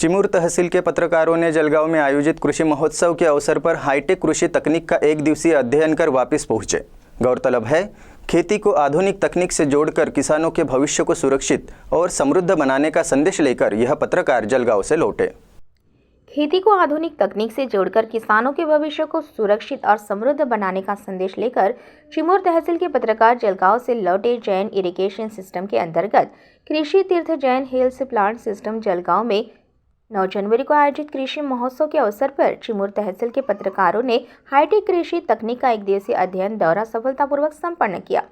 चिमूर तहसील के पत्रकारों ने जलगांव में आयोजित कृषि महोत्सव के अवसर पर हाईटेक कृषि तकनीक का एक दिवसीय अध्ययन कर वापस पहुंचे। गौरतलब है, खेती को आधुनिक तकनीक से जोड़कर किसानों के भविष्य को सुरक्षित और समृद्ध बनाने का संदेश लेकर यह पत्रकार जलगांव से लौटे। खेती को आधुनिक तकनीक से जोड़कर किसानों के भविष्य को सुरक्षित और समृद्ध बनाने का संदेश लेकर चिमूर तहसील के पत्रकार जलगांव से लौटे। जैन इरिगेशन सिस्टम के अंतर्गत Krishi Tirth Jain hills plant system Jalgaon में 9 जनवरी को आयोजित कृषि महोत्सव के अवसर पर चिमूर तहसील के पत्रकारों ने हाईटेक कृषि तकनीक का एक दिवसीय अध्ययन दौरा सफलतापूर्वक संपन्न किया।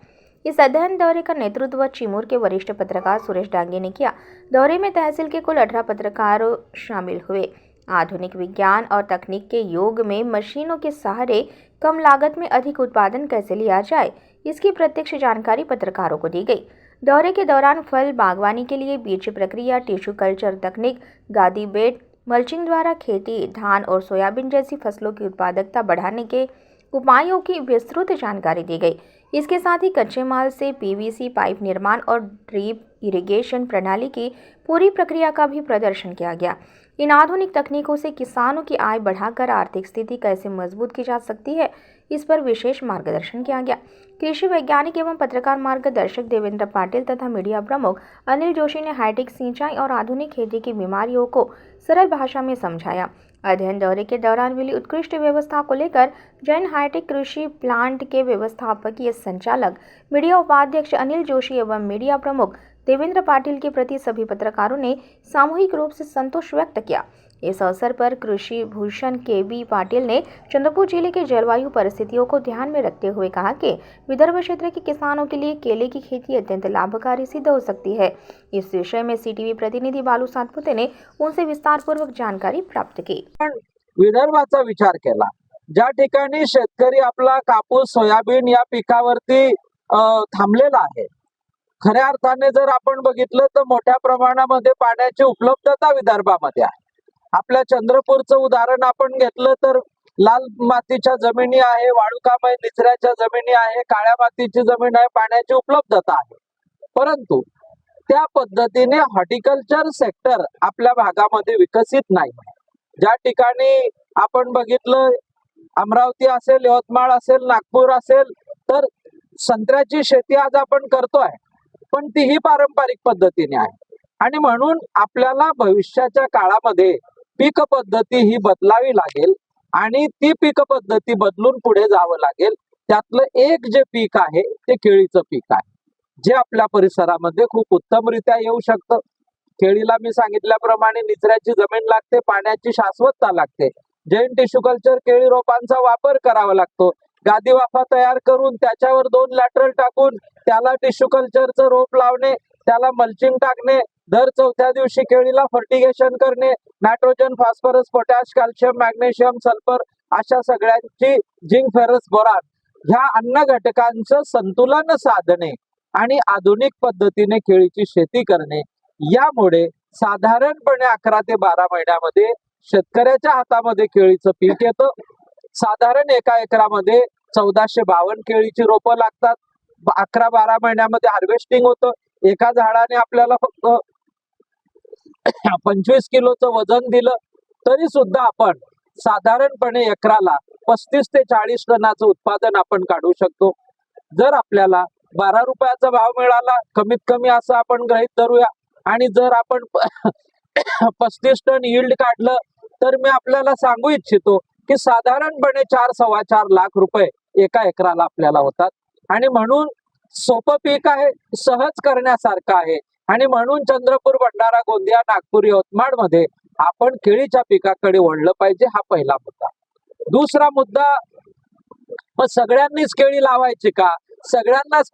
इस अध्ययन दौरे का नेतृत्व चिमूर के वरिष्ठ पत्रकार सुरेश डांगे ने किया। दौरे में तहसील के कुल 18 पत्रकारों शामिल हुए। आधुनिक विज्ञान और तकनीक के युग में मशीनों के सहारे कम लागत में अधिक उत्पादन कैसे लिया जाए, इसकी प्रत्यक्ष जानकारी पत्रकारों को दी गई। दौरे के दौरान फल बागवानी के लिए बीज प्रक्रिया, टिश्यू कल्चर तकनीक, गादी बेड, मल्चिंग द्वारा खेती, धान और सोयाबीन जैसी फसलों की उत्पादकता बढ़ाने के उपायों की विस्तृत जानकारी दी गई। इसके साथ ही कच्चे माल से पीवीसी पाइप निर्माण और ड्रिप इरिगेशन प्रणाली की पूरी प्रक्रिया का भी प्रदर्शन किया गया। इन आधुनिक तकनीकों से किसानों की आय बढ़ाकर आर्थिक स्थिति कैसे मजबूत की जा सकती है, इस पर विशेष मार्गदर्शन किया गया। कृषि वैज्ञानिक एवं पत्रकार मार्गदर्शक देवेंद्र पाटिल तथा मीडिया प्रमुख अनिल जोशी ने हाईटेक सिंचाई और आधुनिक खेती की बीमारियों को सरल भाषा में समझाया। अध्ययन दौरे के दौरान मिली उत्कृष्ट व्यवस्था को लेकर जैन हाईटेक कृषि प्लांट के व्यवस्थापकीय संचालक, मीडिया उपाध्यक्ष अनिल जोशी एवं मीडिया प्रमुख देवेंद्र पाटिल के प्रति सभी पत्रकारों ने सामूहिक रूप से संतोष व्यक्त किया। इस अवसर पर कृषि भूषण के.बी. पाटिल ने चंद्रपुर जिले के जलवायु परिस्थितियों को ध्यान में रखते हुए कहा कि विदर्भ क्षेत्र के किसानों के लिए केले की खेती अत्यंत लाभकारी सिद्ध हो सकती है। इस विषय में सीटीवी प्रतिनिधि बालू सातपुते ने उनसे विस्तारपूर्वक जानकारी प्राप्त की। विदर्भाचा विचार केला, ज्या ठिकाणी शेतकरी आपला कापूस सोयाबीन या पिकावरती थांबलेला आहे, खऱ्या अर्थाने जर आपण बघितलं तर मोठ्या प्रमाणामध्ये पाण्याची उपलब्धता विदर्भामध्ये आहे। आपल्या चंद्रपूरचं उदाहरण आपण घेतलं तर लाल मातीच्या जमिनी आहे, वाळुकामय निचऱ्याच्या जमिनी आहे, काळ्या मातीची जमीन आहे, पाण्याची उपलब्धता आहे। परंतु त्या पद्धतीने हॉर्टिकल्चर सेक्टर आपल्या भागामध्ये विकसित नाही। ज्या ठिकाणी आपण बघितलं अमरावती असेल, यवतमाळ असेल, नागपूर असेल, तर संत्र्याची शेती आज आपण करतोय, पण ती ही पारंपरिक पद्धतीने आहे आणि म्हणून आपल्याला भविष्याच्या काळामध्ये पीक पद्धती ही बदलावी लागेल आणि ती पीक पद्धती बदलून पुढे जावं लागेल। त्यातलं एक जे पीक आहे ते केळीचं पीक आहे, जे आपल्या परिसरामध्ये खूप उत्तमरित्या येऊ शकतं। केळीला मी सांगितल्याप्रमाणे निचऱ्याची जमीन लागते, पाण्याची शाश्वतता लागते। जैन टिश्यू कल्चर केळी रोपांचा वापर करावा लागतो। गादी वाफा तयार करून त्याच्यावर 2 लॅटरल टाकून त्याला टिश्यू कल्चरचं रोप लावणे, त्याला मल्चिंग टाकणे, दर 4थ्या दिवशी केळीला फर्टिगेशन करणे, nitrogen, phosphorus, potash, calcium, magnesium, sulphur अशा सगळ्यांची झिंक, फेरस, बोरान ह्या अन्न घटकांचं संतुलन साधणे आणि आधुनिक पद्धतीने केळीची शेती करणे, यामुळे साधारणपणे 11 ते 12 महिन्यामध्ये शेतकऱ्याच्या हातामध्ये केळीचं पीक येतं। साधारण एका एकरामध्ये 1452 केळीची रोपं लागतात। 11-12 महिन्यामध्ये हार्वेस्टिंग होतं। एका झाडाने आपल्याला फक्त 25 किलोचं वजन दिलं तरी सुद्धा आपण साधारणपणे एकराला 35 ते 40 टनाचं उत्पादन आपण काढू शकतो। जर आपल्याला 12 रुपयाचा भाव मिळाला कमीत कमी असं आपण गृहीत धरूया, आणि जर आपण 35 टन यील्ड काढलं तर मी आपल्याला सांगू इच्छितो की साधारणपणे 4-4.25 लाख रुपये एका एकराला आपल्याला होतात। आणि म्हणून सोपं पीक आहे, सहज करण्यासारखं आहे, आणि म्हणून चंद्रपूर, भंडारा, गोंदिया, नागपूर, यवतमाळ मध्ये आपण केळीच्या पिकाकडे वळलं पाहिजे। हा पहिला मुद्दा। दुसरा मुद्दा, मग सगळ्यांनीच केळी लावायची का? सगळ्यांनाच